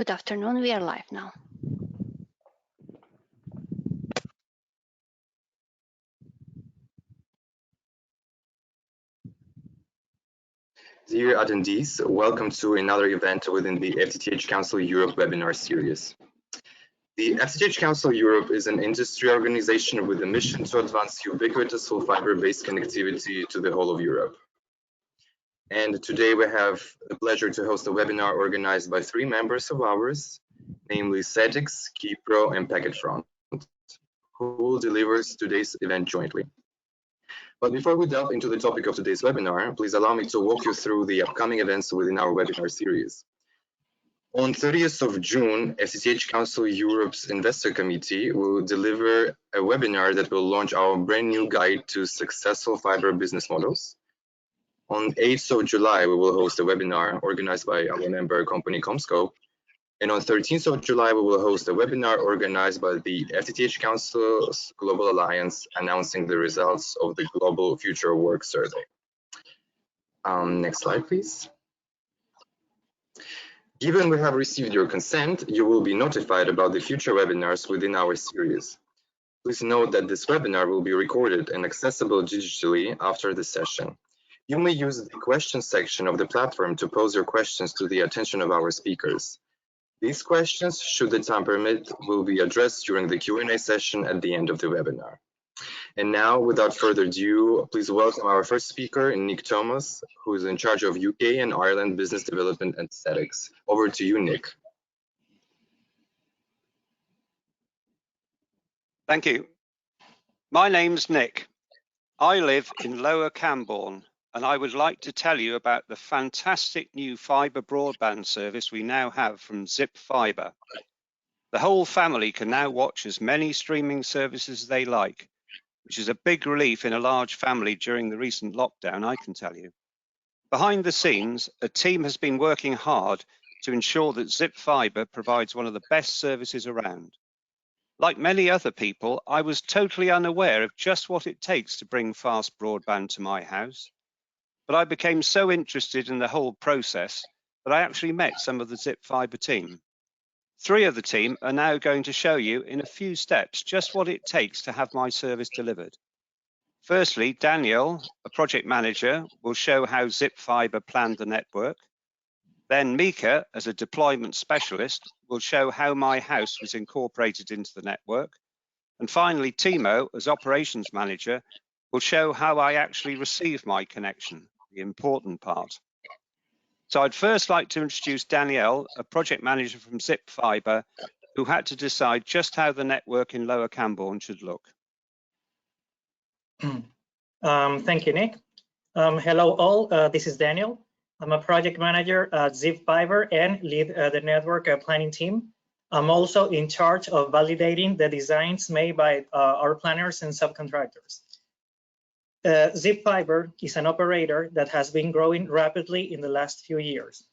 Good afternoon, we are live now. Dear attendees, welcome to another event within the FTTH Council Europe webinar series. The FTTH Council Europe is an industry organization with a mission to advance ubiquitous full fiber-based connectivity to the whole of Europe. And today we have the pleasure to host a webinar organized by three members of ours, namely Setics, KeyPro and PacketFront, who will deliver today's event jointly. But before we delve into the topic of today's webinar, please allow me to walk you through the upcoming events within our webinar series. On 30th of June, FTTH Council Europe's Investor Committee will deliver a webinar that will launch our brand new guide to successful fiber business models. On 8th of July, we will host a webinar organized by our member company Comscope. And on 13th of July, we will host a webinar organized by the FTTH Council's Global Alliance, announcing the results of the Global Future Work Survey. Next slide, please. Given we have received your consent, you will be notified about the future webinars within our series. Please note that this webinar will be recorded and accessible digitally after the session. You may use the question section of the platform to pose your questions to the attention of our speakers. These questions, should the time permit, will be addressed during the Q&A session at the end of the webinar. And now, without further ado, please welcome our first speaker, Nick Thomas, who is in charge of UK and Ireland business development and Setics. Over to you, Nick. Thank you. My name's Nick. I live in Lower Cambourne, and I would like to tell you about the fantastic new fibre broadband service we now have from Zip Fibre. The whole family can now watch as many streaming services as they like, which is a big relief in a large family during the recent lockdown, I can tell you. Behind the scenes, a team has been working hard to ensure that Zip Fibre provides one of the best services around. Like many other people, I was totally unaware of just what it takes to bring fast broadband to my house. But I became so interested in the whole process that I actually met some of the Zip Fibre team. Three of the team are now going to show you in a few steps just what it takes to have my service delivered. Firstly, Daniel, a project manager, will show how Zip Fibre planned the network. Then Mika, as a deployment specialist, will show how my house was incorporated into the network. And finally, Timo, as operations manager, will show how I actually received my connection, the important part. So I'd first like to introduce Danielle, a project manager from Zip Fibre, who had to decide just how the network in Lower Cambourne should look. Thank you, Nick. Hello all, this is Daniel. I'm a project manager at Zip Fibre and lead the network planning team. I'm also in charge of validating the designs made by our planners and subcontractors. Zip Fibre is an operator that has been growing rapidly in the last few years.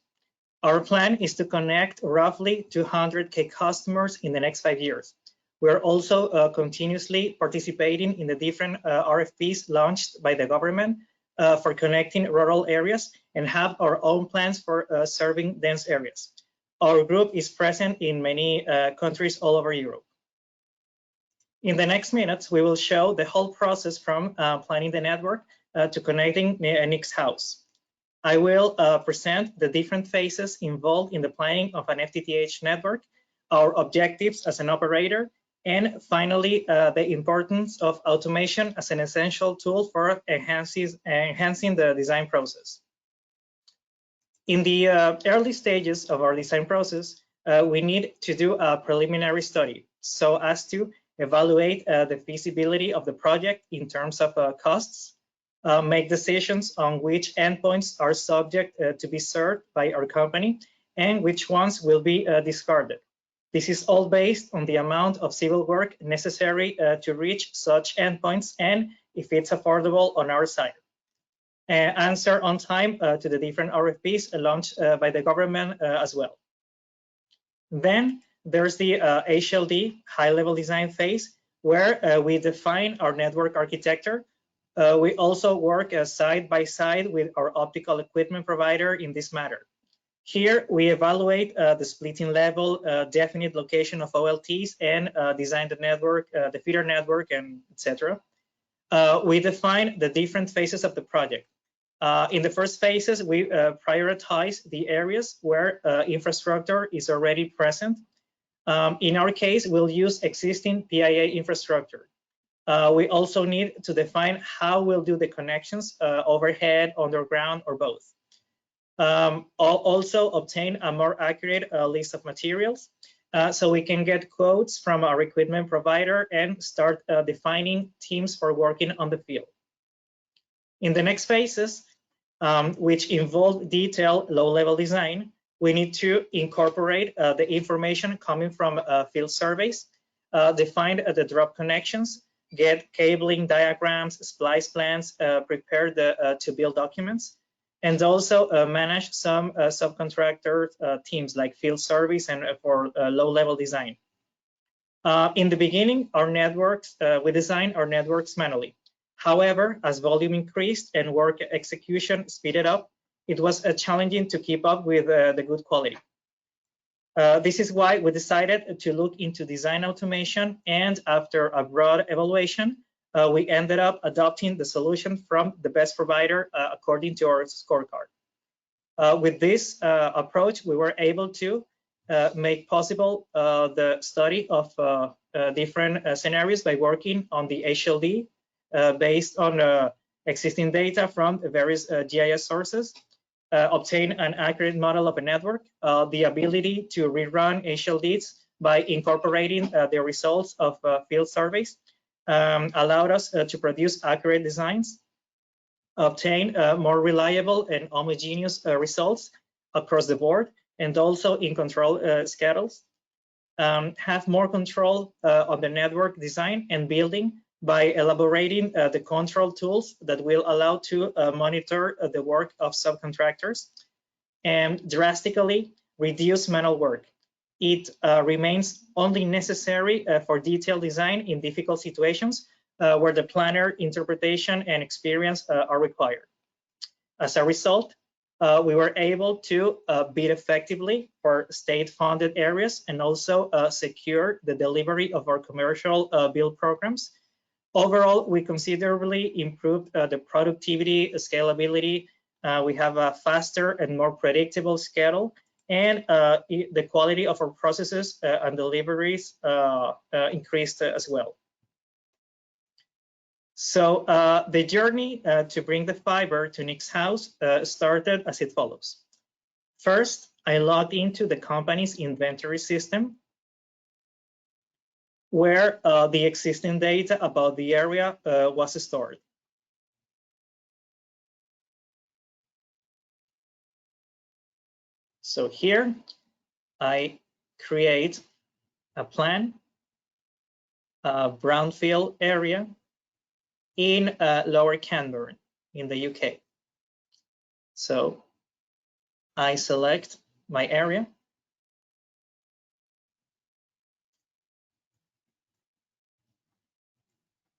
Our plan is to connect roughly 200,000 customers in the next 5 years. We're also continuously participating in the different RFPs launched by the government for connecting rural areas and have our own plans for serving dense areas. Our group is present in many countries all over Europe. In the next minutes, we will show the whole process from planning the network to connecting Nick's house. I will present the different phases involved in the planning of an FTTH network, our objectives as an operator, and finally, the importance of automation as an essential tool for enhancing the design process. In the early stages of our design process, we need to do a preliminary study so as to evaluate the feasibility of the project in terms of costs, make decisions on which endpoints are subject to be served by our company and which ones will be discarded. This is all based on the amount of civil work necessary to reach such endpoints and if it's affordable on our side. Answer on time to the different RFPs launched by the government as well. Then there's the HLD, high-level design phase, where we define our network architecture. We also work side by side with our optical equipment provider in this matter. Here we evaluate the splitting level, definite location of OLTs, and design the network, the feeder network, and etc. We define the different phases of the project. In the first phases, we prioritize the areas where infrastructure is already present. In our case, we'll use existing PIA infrastructure. We also need to define how we'll do the connections, overhead, underground, or both. Also obtain a more accurate list of materials so we can get quotes from our equipment provider and start defining teams for working on the field. In the next phases, which involve detailed low-level design, we need to incorporate the information coming from field surveys, define the drop connections, get cabling diagrams, splice plans, prepare the to-build documents, and also manage some subcontractor teams like field service and for low-level design. In the beginning, our networks, we designed our networks manually. However, as volume increased and work execution speeded up, it was challenging to keep up with the good quality. This is why we decided to look into design automation, and after a broad evaluation, we ended up adopting the solution from the best provider according to our scorecard. With this approach, we were able to make possible the study of different scenarios by working on the HLD based on existing data from various GIS sources, obtain an accurate model of a network, the ability to rerun HLDs by incorporating the results of field surveys, allowed us to produce accurate designs, obtain more reliable and homogeneous results across the board, and also in control schedules, have more control on the network design and building by elaborating the control tools that will allow to monitor the work of subcontractors, and drastically reduce manual work. It remains only necessary for detailed design in difficult situations where the planner, interpretation, and experience are required. As a result, we were able to bid effectively for state-funded areas and also secure the delivery of our commercial build programs. Overall, we considerably improved the productivity, scalability. We have a faster and more predictable schedule, and the quality of our processes and deliveries increased as well. So the journey to bring the fiber to Nick's house started as it follows. First, I logged into the company's inventory system, where the existing data about the area was stored. So here, I create a plan, a brownfield area in Lower Canberra in the UK. So I select my area.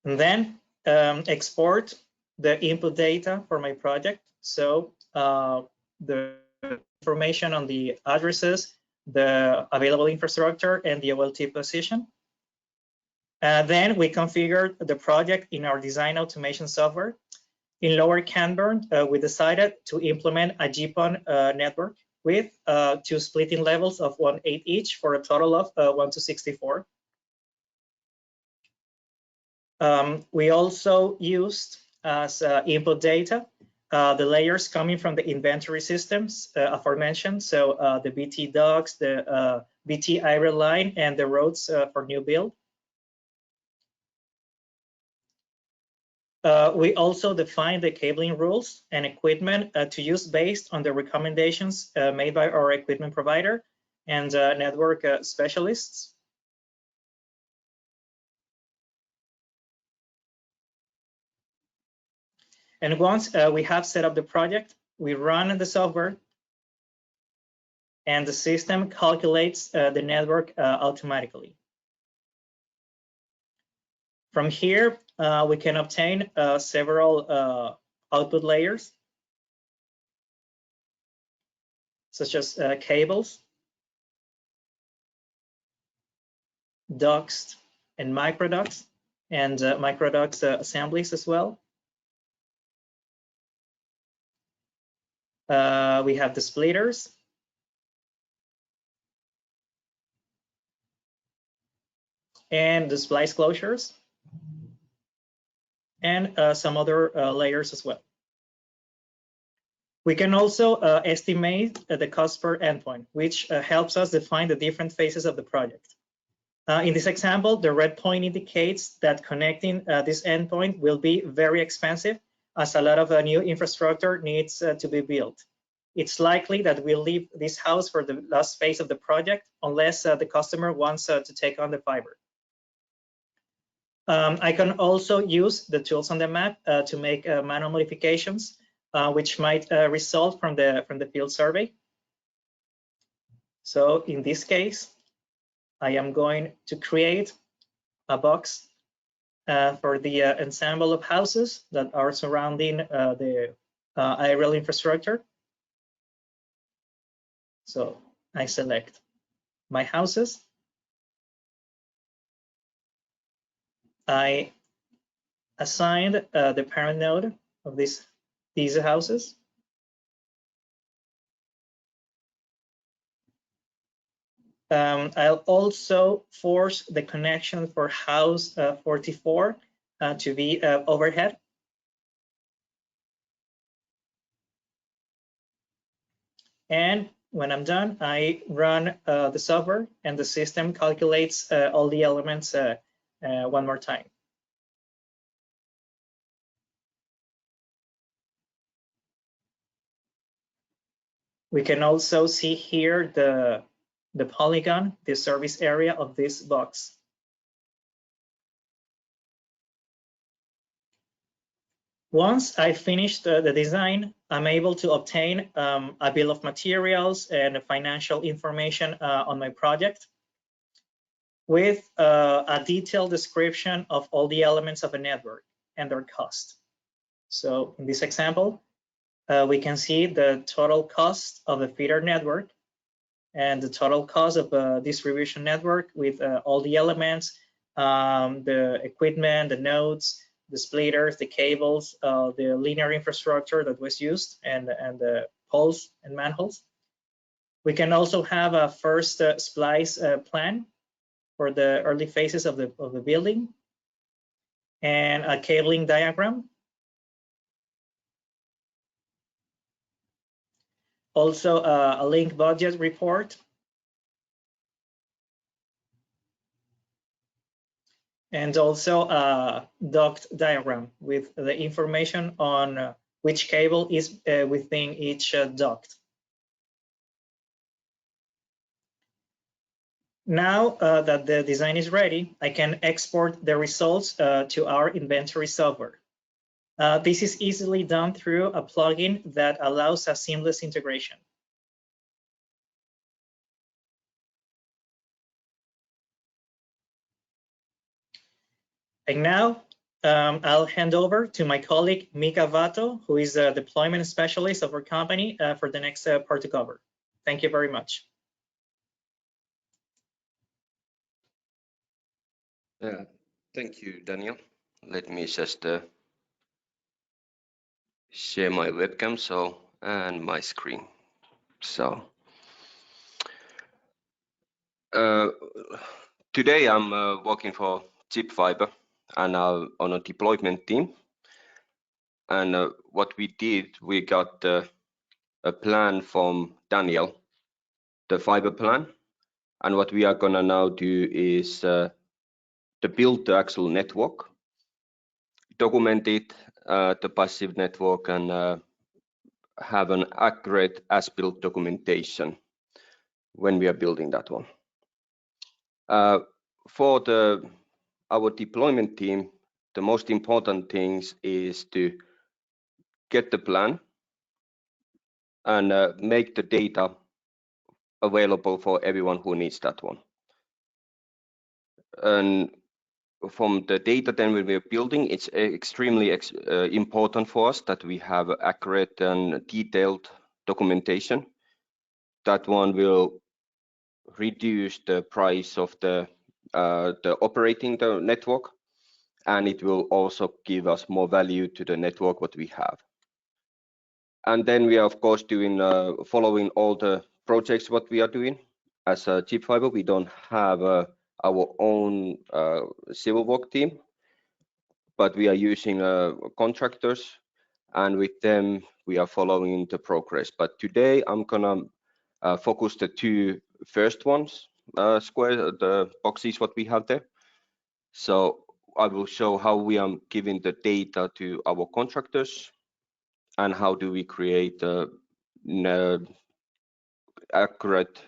And then export the input data for my project. So the information on the addresses, the available infrastructure, and the OLT position. Then we configured the project in our design automation software. In Lower Canberra, we decided to implement a GPON network with 2 splitting levels of 1/8 each for a total of 1:64. We also used as input data the layers coming from the inventory systems aforementioned, so the BT docs, the BT IRA line, and the roads for new build. We also defined the cabling rules and equipment to use based on the recommendations made by our equipment provider and network specialists. And once we have set up the project, we run the software, and the system calculates the network automatically. From here, we can obtain several output layers. such as cables, ducts, and microducts, and microducts assemblies as well. We have the splitters, and the splice closures, and some other layers as well. We can also estimate the cost per endpoint, which helps us define the different phases of the project. In this example, the red point indicates that connecting this endpoint will be very expensive, as a lot of new infrastructure needs to be built. It's likely that we'll leave this house for the last phase of the project, unless the customer wants to take on the fiber. I can also use the tools on the map to make manual modifications, which might result from the field survey. So in this case, I am going to create a box for the ensemble of houses that are surrounding the aerial infrastructure. So I select my houses. I assigned the parent node of these houses. I'll also force the connection for house 44 to be overhead. And when I'm done, I run the software, and the system calculates all the elements one more time. We can also see here the polygon, the service area of this box. Once I finished the design, I'm able to obtain a bill of materials and financial information on my project, with a detailed description of all the elements of a network and their cost. So in this example, we can see the total cost of a feeder network and the total cost of a distribution network with all the elements, the equipment, the nodes, the splitters, the cables, the linear infrastructure that was used, and the poles and manholes. We can also have a first splice plan for the early phases of the building, and a cabling diagram. Also a link budget report, and also a duct diagram with the information on which cable is within each duct. Now that the design is ready, I can export the results to our inventory software. This is easily done through a plugin that allows a seamless integration. And now I'll hand over to my colleague Mika Vato, who is a deployment specialist of our company, for the next part to cover. Thank you very much. Thank you, Daniel. Let me just share my webcam and my screen. So today I'm working for Fibre, and on a deployment team. And what we did, we got a plan from Daniel, the Fibre plan. And what we are gonna now do is to build the actual network, document it, the passive network, and have an accurate as-built documentation when we are building that one. For our deployment team, the most important things is to get the plan and make the data available for everyone who needs that one. And from the data then when we're building, it's extremely important for us that we have accurate and detailed documentation. that one will reduce the price of the operating the network, and it will also give us more value to the network what we have. And then we are of course doing following all the projects what we are doing. As a cheap fiber, we don't have our own civil work team, but we are using contractors, and with them we are following the progress. But today I'm gonna focus the two first ones, the boxes what we have there. So I will show how we are giving the data to our contractors and how do we create accurate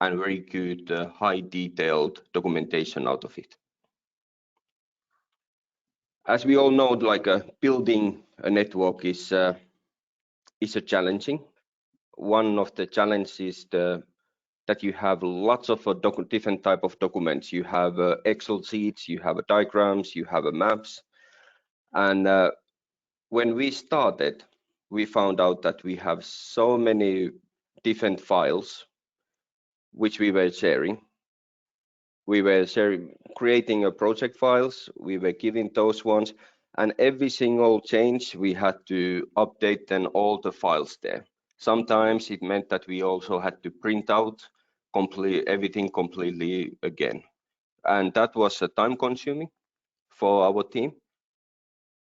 and very good high detailed documentation out of it. As we all know, like building a network is a challenging. One of the challenges is that you have lots of different type of documents. You have Excel sheets, you have diagrams, you have maps. And when we started, we found out that we have so many different files which we were sharing. We were creating a project files, we were giving those ones, and every single change we had to update then all the files there. Sometimes it meant that we also had to print out everything completely again, and that was time consuming for our team.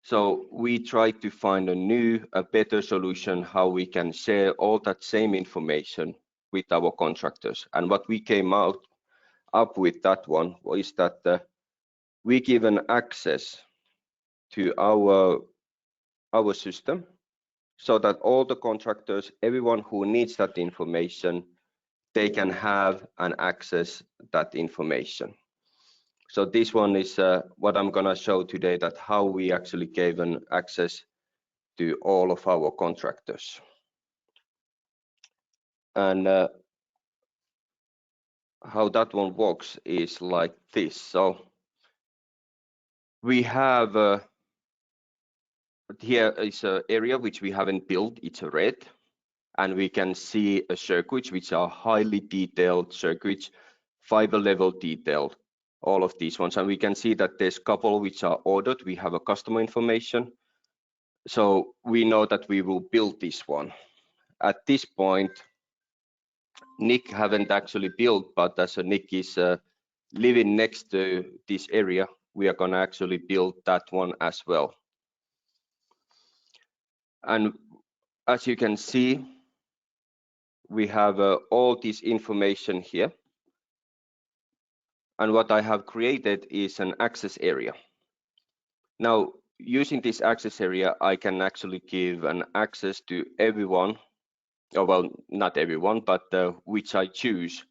So we tried to find a better solution how we can share all that same information with our contractors. And what we came up with that one is that we give an access to our system so that all the contractors, everyone who needs that information, they can have and access that information. So this one is what I'm gonna show today, that how we actually gave an access to all of our contractors. And how that one works is like this. So we have here is an area which we haven't built, it's a red, and we can see a circuits which are highly detailed circuits, fiber level detailed, all of these ones. And we can see that there's a couple which are ordered. We have a customer information. So we know that we will build this one. At this point, Nick haven't actually built, but as Nick is living next to this area, we are gonna actually build that one as well. And as you can see, we have all this information here. And what I have created is an access area. Now, using this access area, I can actually give an access to everyone, or well, not everyone, but which I choose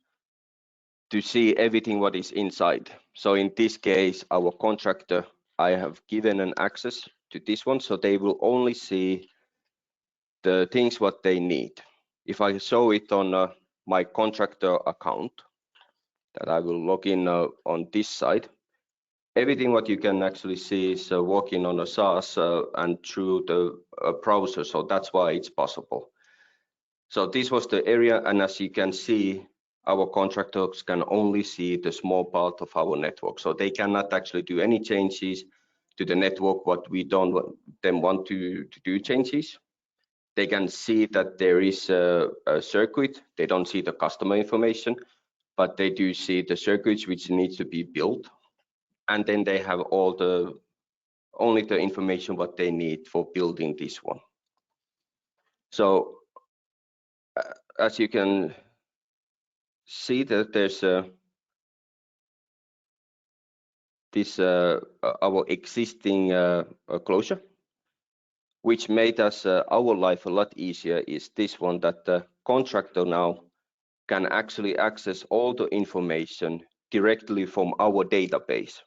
to see everything what is inside. So in this case, our contractor, I have given an access to this one, so they will only see the things what they need. If I show it on my contractor account, that I will log in on this side, everything what you can actually see is working on a SaaS and through the browser, so that's why it's possible. So this was the area, and as you can see, our contractors can only see the small part of our network, so they cannot actually do any changes to the network what we don't want to do changes. They can see that there is a circuit. They don't see the customer information, but they do see the circuits which needs to be built, and then they have only the information what they need for building this one. So as you can see that there's this our existing closure, which made us our life a lot easier, is this one, that the contractor now can actually access all the information directly from our database.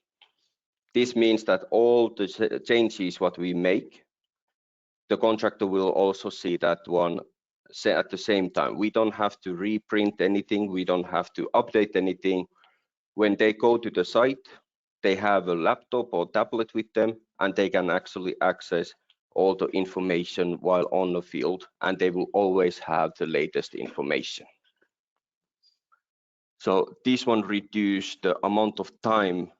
This means that all the changes what we make, the contractor will also see that one at the same time. We don't have to reprint anything, we don't have to update anything. When they go to the site, they have a laptop or tablet with them, and they can actually access all the information while on the field, and they will always have the latest information. So this one reduced the amount of time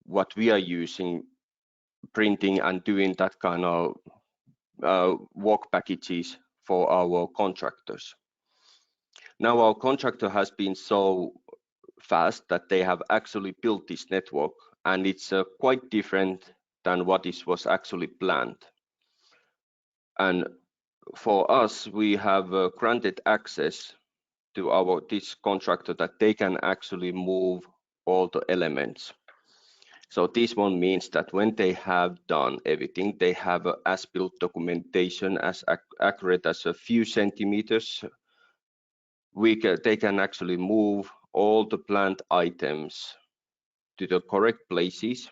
what we are using printing and doing that kind of work packages for our contractors. Now our contractor has been so fast that they have actually built this network, and it's quite different than what was actually planned. And for us, we have granted access to this contractor that they can actually move all the elements. So this one means that when they have done everything, they have a as-built documentation as accurate as a few centimeters. They can actually move all the plant items to the correct places,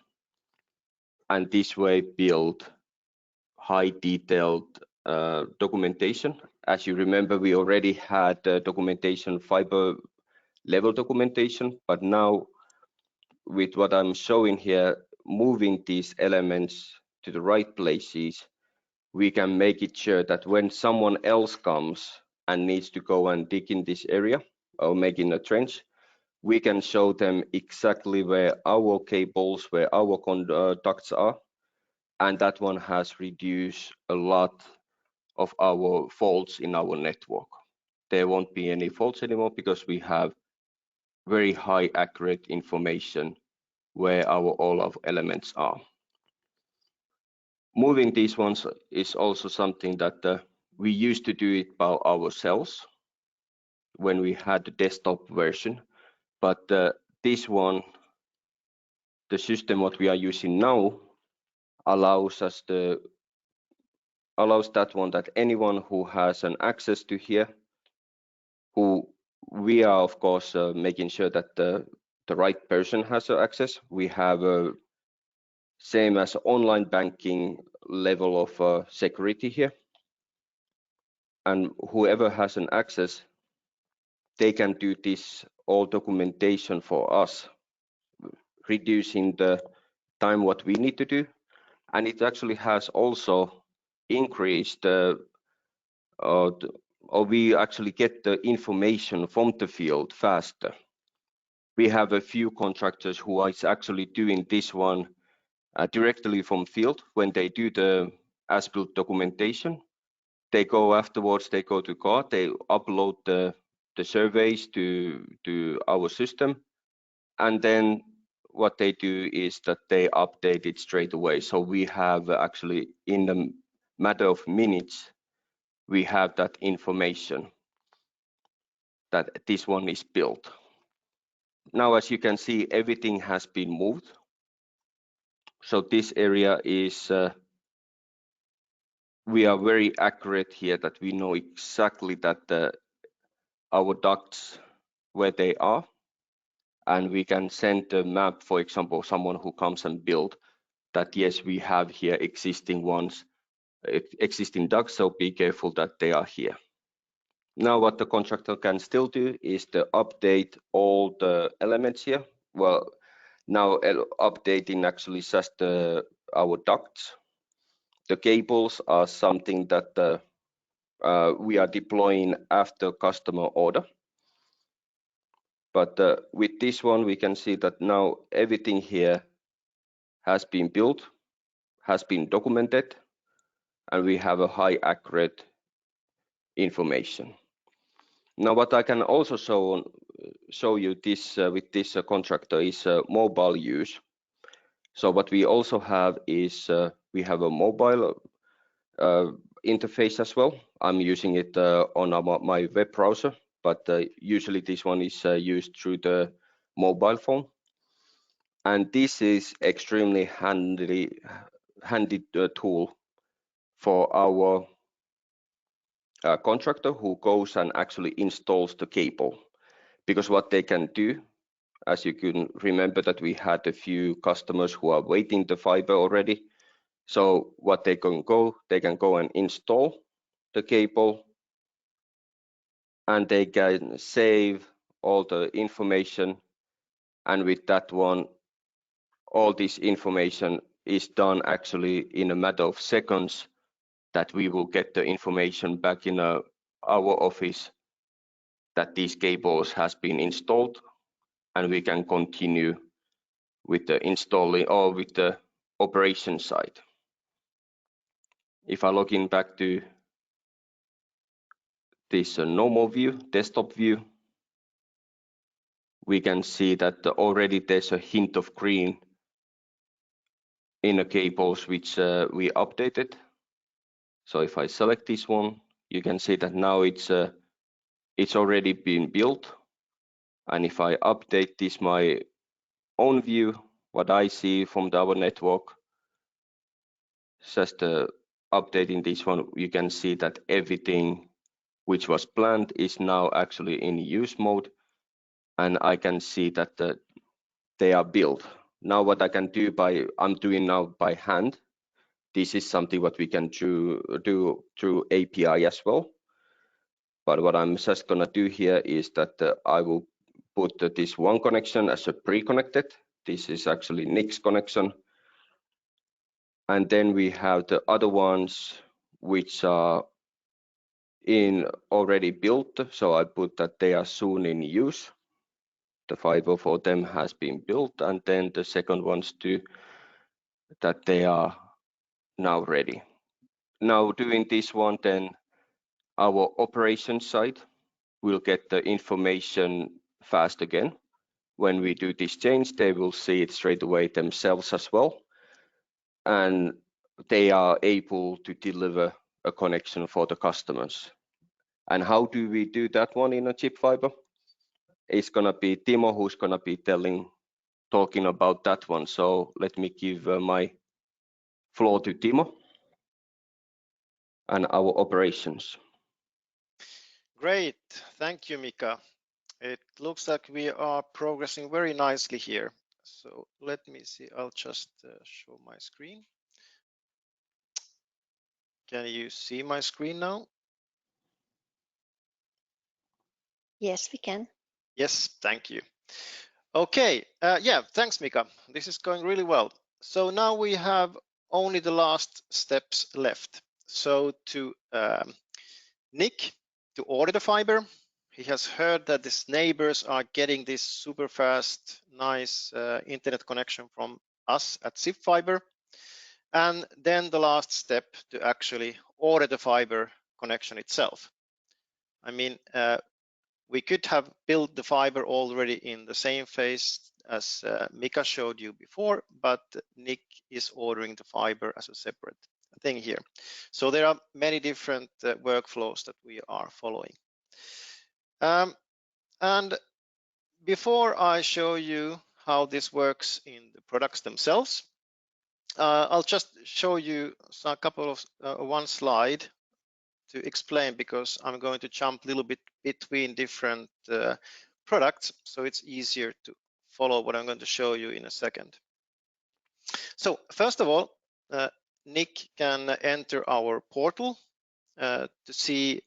and this way build high detailed documentation. As you remember, we already had documentation, Fibre level documentation, but now with what I'm showing here, moving these elements to the right places, we can make it sure that when someone else comes and needs to go and dig in this area or making a trench, we can show them exactly where our cables, where our ducts are, and that one has reduced a lot of our faults in our network. There won't be any faults anymore because we have very high accurate information where all of elements are. Moving these ones is also something that we used to do it by ourselves when we had the desktop version, but this one, the system what we are using now, allows that one that anyone who has an access to here, who we are of course making sure that the right person has access. We have a same as online banking level of security here, and whoever has an access, they can do this all documentation for us, reducing the time what we need to do. And it actually has also increased or we actually get the information from the field faster. We have a few contractors who are actually doing this one directly from field. When they do the as-built documentation, they go afterwards, they go to car, they upload the surveys to our system, and then what they do is that they update it straight away. So we have actually, in the matter of minutes, we have that information that this one is built. Now, as you can see, everything has been moved. So this area is, we are very accurate here that we know exactly that our ducts, where they are, and we can send a map, for example, someone who comes and build that, yes, we have here existing ones, existing ducts, so be careful that they are here. Now what the contractor can still do is to update all the elements here. Well, now updating actually just our ducts. The cables are something that we are deploying after customer order. But with this one, we can see that now everything here has been built, has been documented, and we have a high accurate information. Now, what I can also show you this with this contractor is mobile use. So what we also have is we have a mobile interface as well. I'm using it on my web browser, but usually this one is used through the mobile phone. And this is extremely handy tool for our contractor who goes and actually installs the cable. Because what they can do, as you can remember that we had a few customers who are waiting the fiber already. So what they can go and install the cable, and they can save all the information. And with that one, all this information is done actually in a matter of seconds, that we will get the information back in our office that these cables has been installed, and we can continue with the installing or with the operation side. If I log in back to this normal view, desktop view, we can see that already there's a hint of green in the cables which we updated. So if I select this one, you can see that now it's already been built. And if I update this my own view, what I see from our network, just updating this one, you can see that everything which was planned is now actually in use mode, and I can see that they are built. Now what I can do I'm doing now by hand. This is something what we can do through API as well. But what I'm just gonna do here is that I will put this one connection as a pre-connected. This is actually Nick's connection. And then we have the other ones which are already built. So I put that they are soon in use. The fiber for them has been built, and then the second ones too, that they are now ready. Now doing this one, then our operation side will get the information fast again. When we do this change, they will see it straight away themselves as well. And they are able to deliver a connection for the customers. And how do we do that one in a chip fiber? It's gonna be Timo who's gonna be talking about that one. So let me give my floor to Timo and our operations. Great, thank you, Mika. It looks like we are progressing very nicely here. So let me see, I'll just show my screen. Can you see my screen now? Yes, we can. Yes, thank you. Okay, yeah, thanks, Mika. This is going really well. So now we have only the last steps left. So to Nick, to order the fiber, he has heard that his neighbors are getting this super fast, nice internet connection from us at Zip Fiber. And then the last step to actually order the fiber connection itself. I mean, we could have built the fiber already in the same phase as Mika showed you before, but Nick is ordering the fiber as a separate thing here. So there are many different workflows that we are following. And before I show you how this works in the products themselves, I'll just show you a couple of one slide to explain, because I'm going to jump a little bit between different products, so it's easier to follow what I'm going to show you in a second. So first of all, Nick can enter our portal to see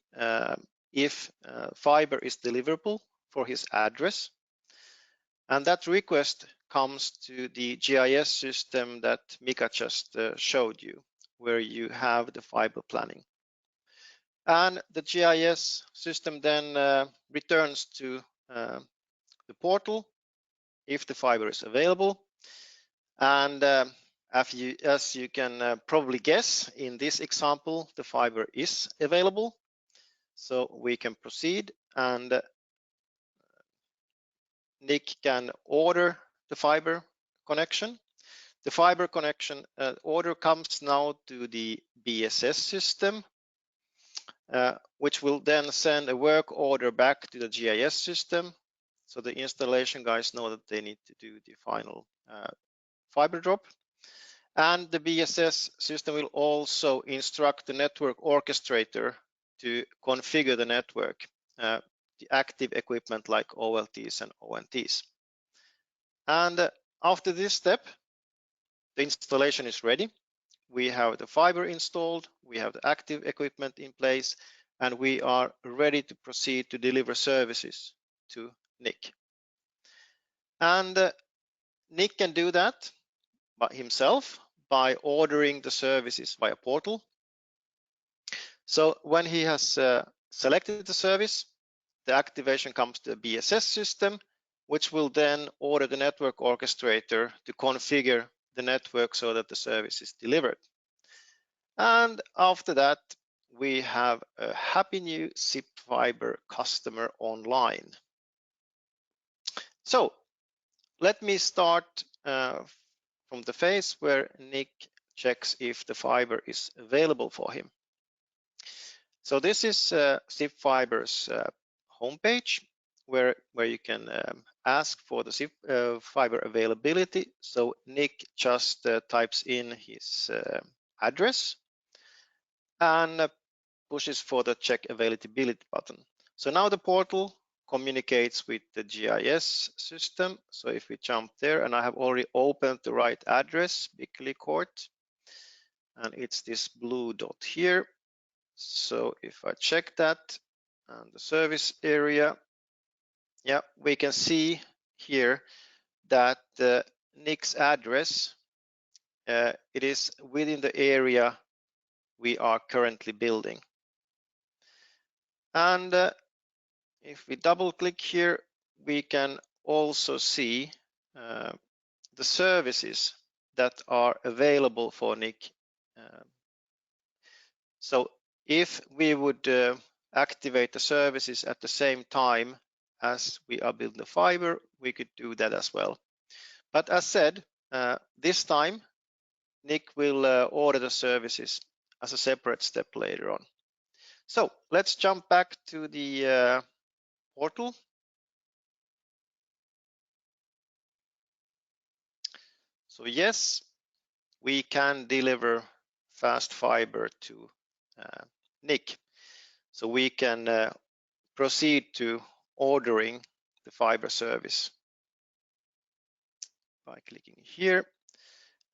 if fiber is deliverable for his address. And that request comes to the GIS system that Mika just showed you, where you have the fiber planning. And the GIS system then returns to the portal if the fiber is available. And as you can probably guess, in this example, the fiber is available. So we can proceed, and Nick can order the fiber connection. The fiber connection order comes now to the BSS system, which will then send a work order back to the GIS system. So the installation guys know that they need to do the final fiber drop. And the BSS system will also instruct the network orchestrator to configure the network, the active equipment like OLTs and ONTs. And after this step, the installation is ready. We have the fiber installed, we have the active equipment in place, and we are ready to proceed to deliver services to Nick. And Nick can do that by himself by ordering the services via portal. So when he has selected the service, the activation comes to the BSS system, which will then order the network orchestrator to configure the network so that the service is delivered. And after that, we have a happy new Zip Fibre customer online. So let me start from the phase where Nick checks if the fiber is available for him. So this is Zip Fibre's homepage where you can ask for the Zip Fibre availability. So Nick just types in his address and pushes for the check availability button. So now the portal communicates with the GIS system. So if we jump there, and I have already opened the right address, Bickley Court, and it's this blue dot here. So if I check that and the service area, yeah, we can see here that Nick's address, it is within the area we are currently building. And if we double click here, we can also see the services that are available for Nick. So if we would activate the services at the same time as we are building the fiber, we could do that as well. But as said, this time Nick will order the services as a separate step later on. So let's jump back to the portal. So yes, we can deliver fast fiber to Nick. So we can proceed to ordering the fiber service by clicking here,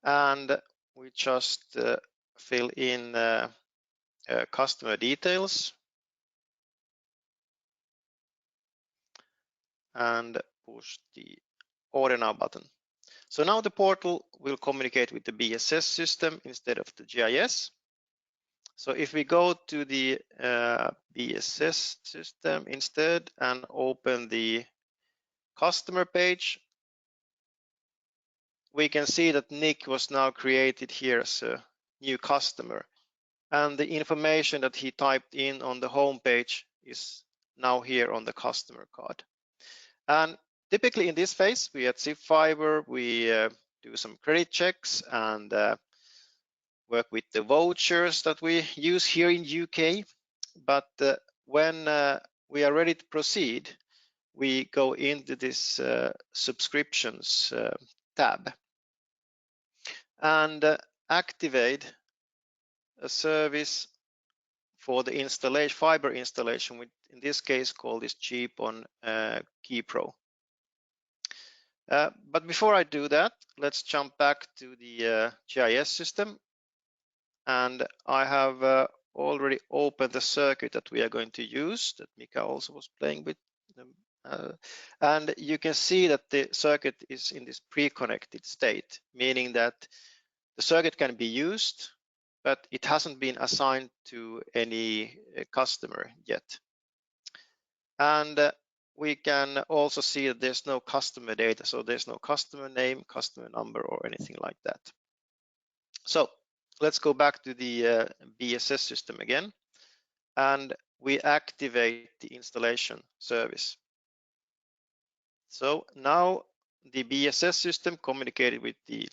and we just fill in customer details and push the order now button. So now the portal will communicate with the BSS system instead of the GIS. So if we go to the BSS system instead and open the customer page, we can see that Nick was now created here as a new customer. And the information that he typed in on the home page is now here on the customer card. And typically in this phase, we at Zip Fibre, we do some credit checks and work with the vouchers that we use here in UK. But when we are ready to proceed, we go into this subscriptions tab and activate a service for the installation, fiber installation, with in this case called this GPON KeyPro. But before I do that, let's jump back to the GIS system, and I have already opened the circuit that we are going to use that Mika also was playing with. And you can see that the circuit is in this pre-connected state, meaning that the circuit can be used, but it hasn't been assigned to any customer yet. And we can also see that there's no customer data, so there's no customer name, customer number, or anything like that. So let's go back to the BSS system again, and we activate the installation service. So now the BSS system communicated with the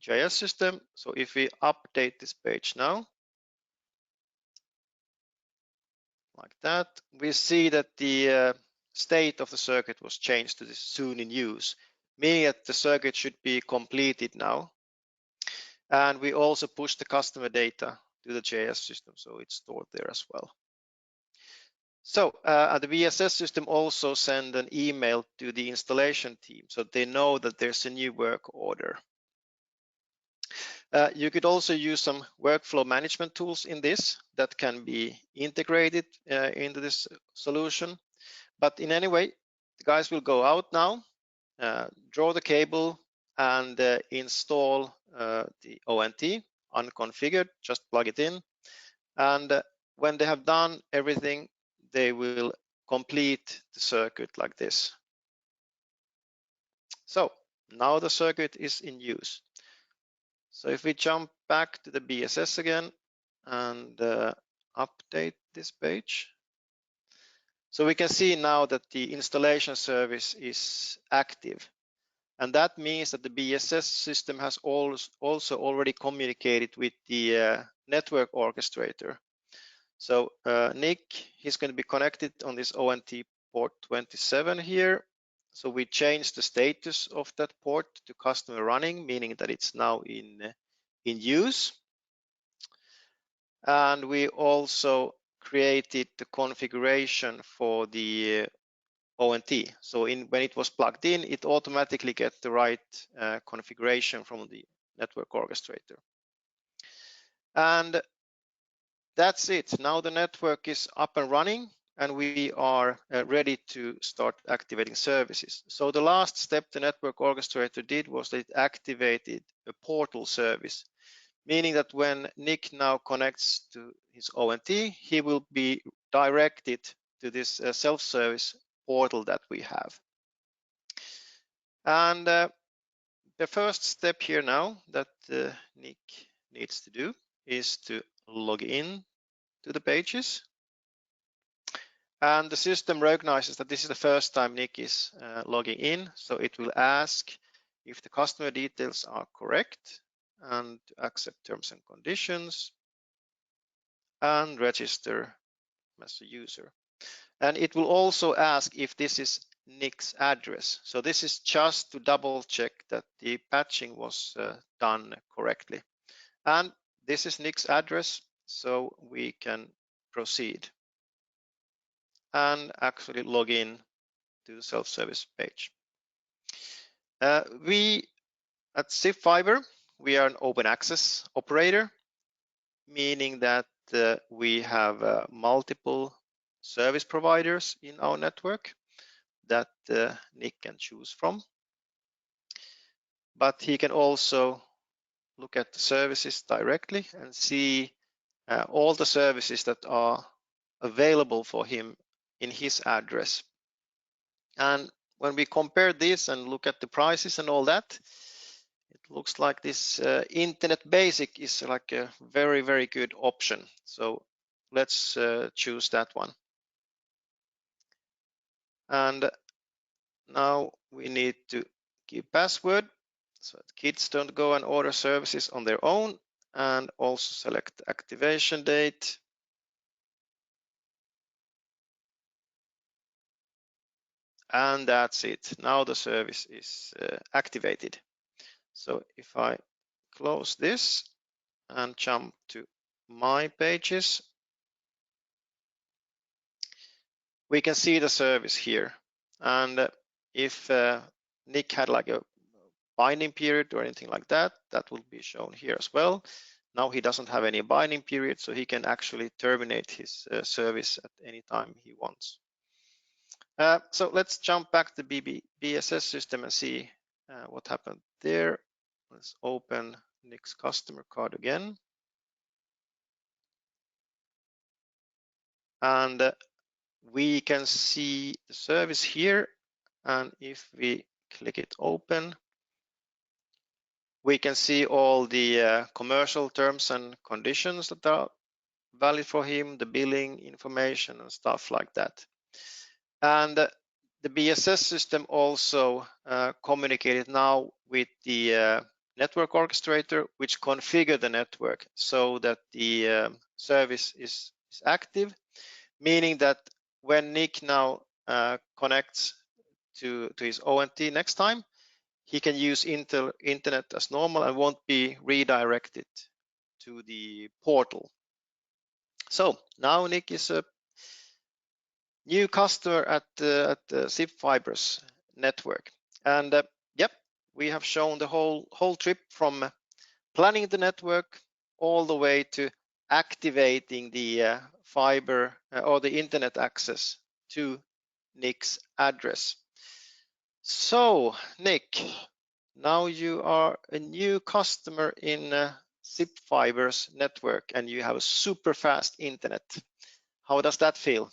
GIS system. So if we update this page now, like that, we see that the state of the circuit was changed to this soon in use, meaning that the circuit should be completed now. And we also push the customer data to the GIS system, so it's stored there as well. So the BSS system also send an email to the installation team so they know that there's a new work order. You could also use some workflow management tools in this that can be integrated into this solution. But in any way, the guys will go out now, draw the cable, and install the ONT unconfigured, just plug it in. And when they have done everything, they will complete the circuit like this. So now the circuit is in use. So if we jump back to the BSS again and update this page, so we can see now that the installation service is active. And that means that the BSS system has also already communicated with the network orchestrator. So Nick, he's going to be connected on this ONT port 27 here. So we changed the status of that port to customer running, meaning that it's now in use. And we also created the configuration for the ONT. So when it was plugged in, it automatically gets the right configuration from the network orchestrator. And that's it. Now the network is up and running, and we are ready to start activating services. So the last step the network orchestrator did was that it activated a portal service, meaning that when Nick now connects to his ONT, he will be directed to this self-service portal that we have. And the first step here now that Nick needs to do is to log in to the pages. And the system recognizes that this is the first time Nick is logging in, so it will ask if the customer details are correct and accept terms and conditions and register as a user. And it will also ask if this is Nick's address. So this is just to double check that the patching was done correctly. And this is Nick's address, so we can proceed and actually log in to the self-service page. We at Fibre, we are an open access operator, meaning that we have multiple service providers in our network that Nick can choose from. But he can also look at the services directly and see all the services that are available for him in his address. And when we compare this and look at the prices and all that, it looks like this Internet Basic is like a very, very good option. So let's choose that one. And now we need to give password so that kids don't go and order services on their own, and also select activation date. And that's it. Now the service is activated. So if I close this and jump to my pages, we can see the service here. And if Nick had like a binding period or anything like that, that will be shown here as well. Now he doesn't have any binding period, so he can actually terminate his service at any time he wants. So let's jump back to the BSS system and see what happened there. Let's open Nick's customer card again. And we can see the service here. And if we click it open, we can see all the commercial terms and conditions that are valid for him, the billing information and stuff like that. And the BSS system also communicated now with the network orchestrator, which configure the network so that the service is active, meaning that when Nick now connects to his ONT next time, he can use internet as normal and won't be redirected to the portal. So now Nick is a new customer at Fibre's network. And yep, we have shown the whole trip from planning the network all the way to activating the fiber or the internet access to Nick's address. So Nick, now you are a new customer in Fibre's network and you have a super fast internet. How does that feel?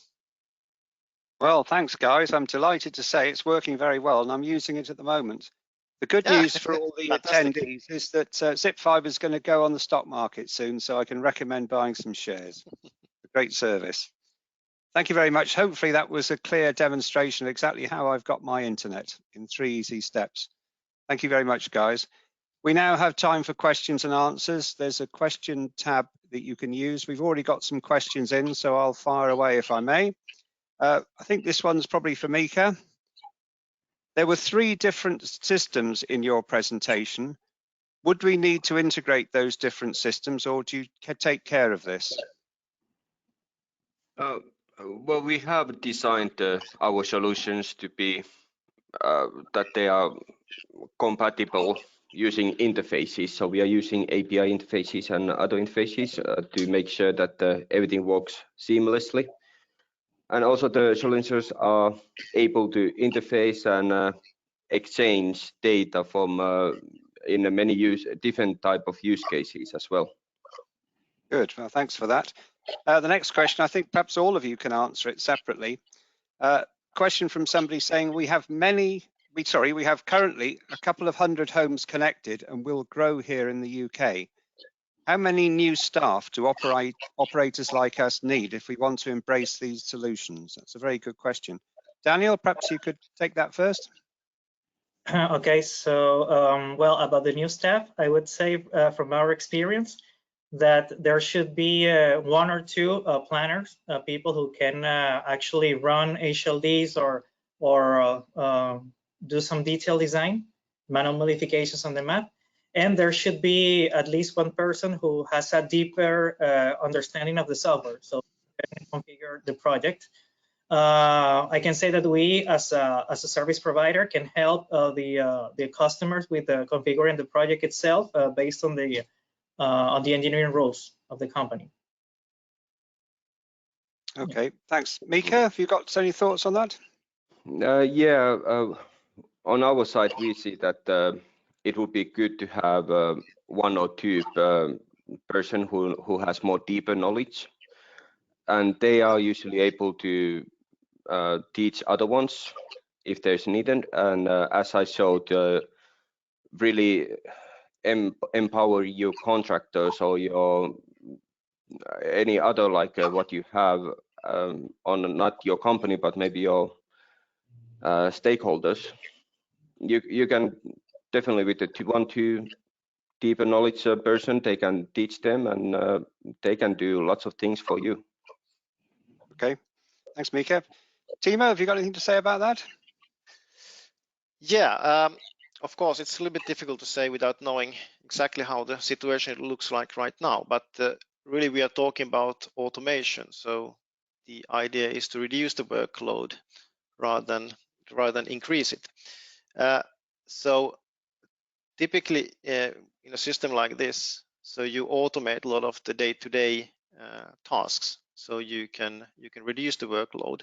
Well, thanks guys. I'm delighted to say it's working very well and I'm using it at the moment. The good Yeah, news for all the fantastic. attendees is that Zip Fibre is going to go on the stock market soon, so I can recommend buying some shares. A great service. Thank you very much. Hopefully that was a clear demonstration of exactly how I've got my internet in 3 easy steps. Thank you very much, guys. We now have time for questions and answers. There's a question tab that you can use. We've already got some questions in, so I'll fire away if I may. I think this one's probably for Mika. There were 3 different systems in your presentation. Would we need to integrate those different systems, or do you take care of this? Well, we have designed our solutions to be that they are compatible using interfaces. So we are using API interfaces and other interfaces to make sure that everything works seamlessly. And also the solutions are able to interface and exchange data from in many different type of use cases as well. Good, well, thanks for that. The next question, I think perhaps all of you can answer it separately. Question from somebody saying we have currently a couple of 100 homes connected and will grow here in the UK. How many new staff do operators like us need if we want to embrace these solutions? That's a very good question. Daniel, perhaps you could take that first. Okay, so well, about the new staff, I would say from our experience that there should be 1 or 2 planners, people who can actually run HLDs or do some detail design, manual modifications on the map. And there should be at least 1 person who has a deeper understanding of the software, so can configure the project. I can say that we, as a service provider, can help the customers with configuring the project itself based on the engineering rules of the company. Okay, thanks. Mika, have you got any thoughts on that? On our side, we see that it would be good to have 1 or 2 person who has more deeper knowledge, and they are usually able to teach other ones if there's needed. And as I showed, really empower your contractors or your any other like what you have on not your company but maybe your stakeholders. You can definitely with the 1-2 deeper knowledge person, they can teach them and they can do lots of things for you. Okay, thanks, Mika. Timo, have you got anything to say about that? Yeah, of course, it's a little bit difficult to say without knowing exactly how the situation looks like right now, but really we are talking about automation. So the idea is to reduce the workload rather than increase it. So typically in a system like this, so you automate a lot of the day-to-day tasks, so you can reduce the workload.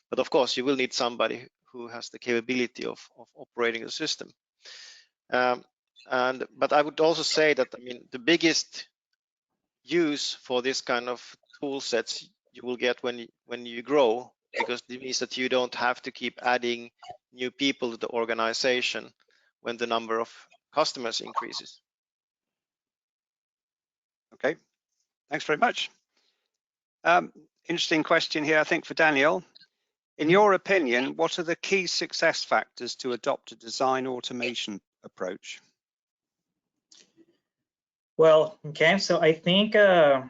But of course, you will need somebody who has the capability of operating the system. But I would also say that, I mean, the biggest use for this kind of tool sets you will get when you grow, because it means that you don't have to keep adding new people to the organization when the number of customers increases. Okay, thanks very much. Interesting question here, I think, for Daniel. In your opinion, what are the key success factors to adopt a design automation approach? Well, okay, so I think the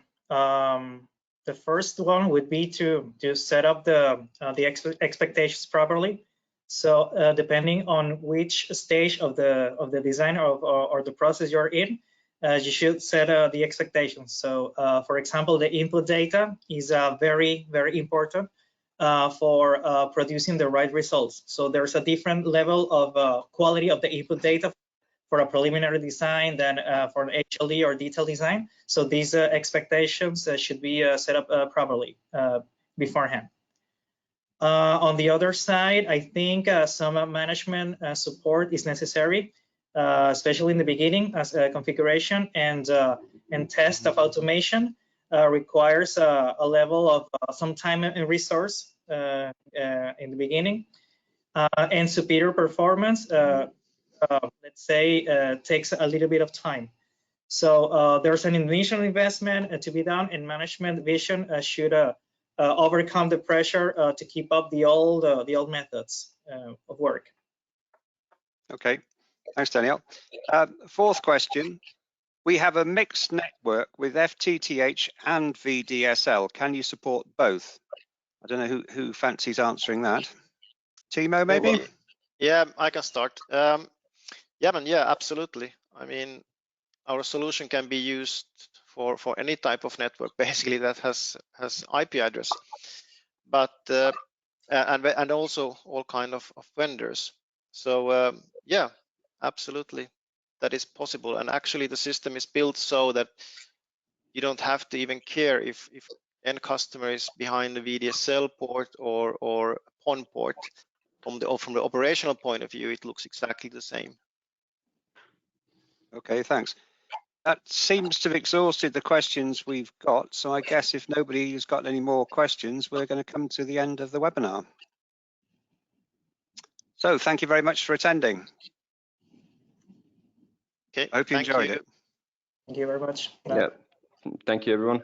first one would be to set up the expectations properly. So depending on which stage of the design or the process you're in, you should set the expectations. So for example, the input data is very, very important for producing the right results. So there's a different level of quality of the input data for a preliminary design than for an HLD or detail design. So these expectations should be set up properly beforehand. On the other side, I think some management support is necessary, especially in the beginning, as configuration and test of automation requires a level of some time and resource in the beginning, and superior performance let's say, takes a little bit of time. So there's an initial investment to be done, and management vision should overcome the pressure to keep up the old methods of work. Okay, thanks, Daniel. Fourth question. We have a mixed network with FTTH and VDSL. Can you support both? I don't know who fancies answering that. Timo, maybe? Yeah, I can start. Yeah, absolutely. I mean, our solution can be used for any type of network, basically, that has IP address, but and also all kind of vendors. So yeah, absolutely, that is possible. And actually, the system is built so that you don't have to even care if end customer is behind the VDSL port or PON port. From the operational point of view, it looks exactly the same. Okay, thanks. That seems to have exhausted the questions we've got. So I guess if nobody has got any more questions, we're going to come to the end of the webinar. So thank you very much for attending. Okay, I hope you enjoyed it. Thank you very much. Yeah, thank you, everyone.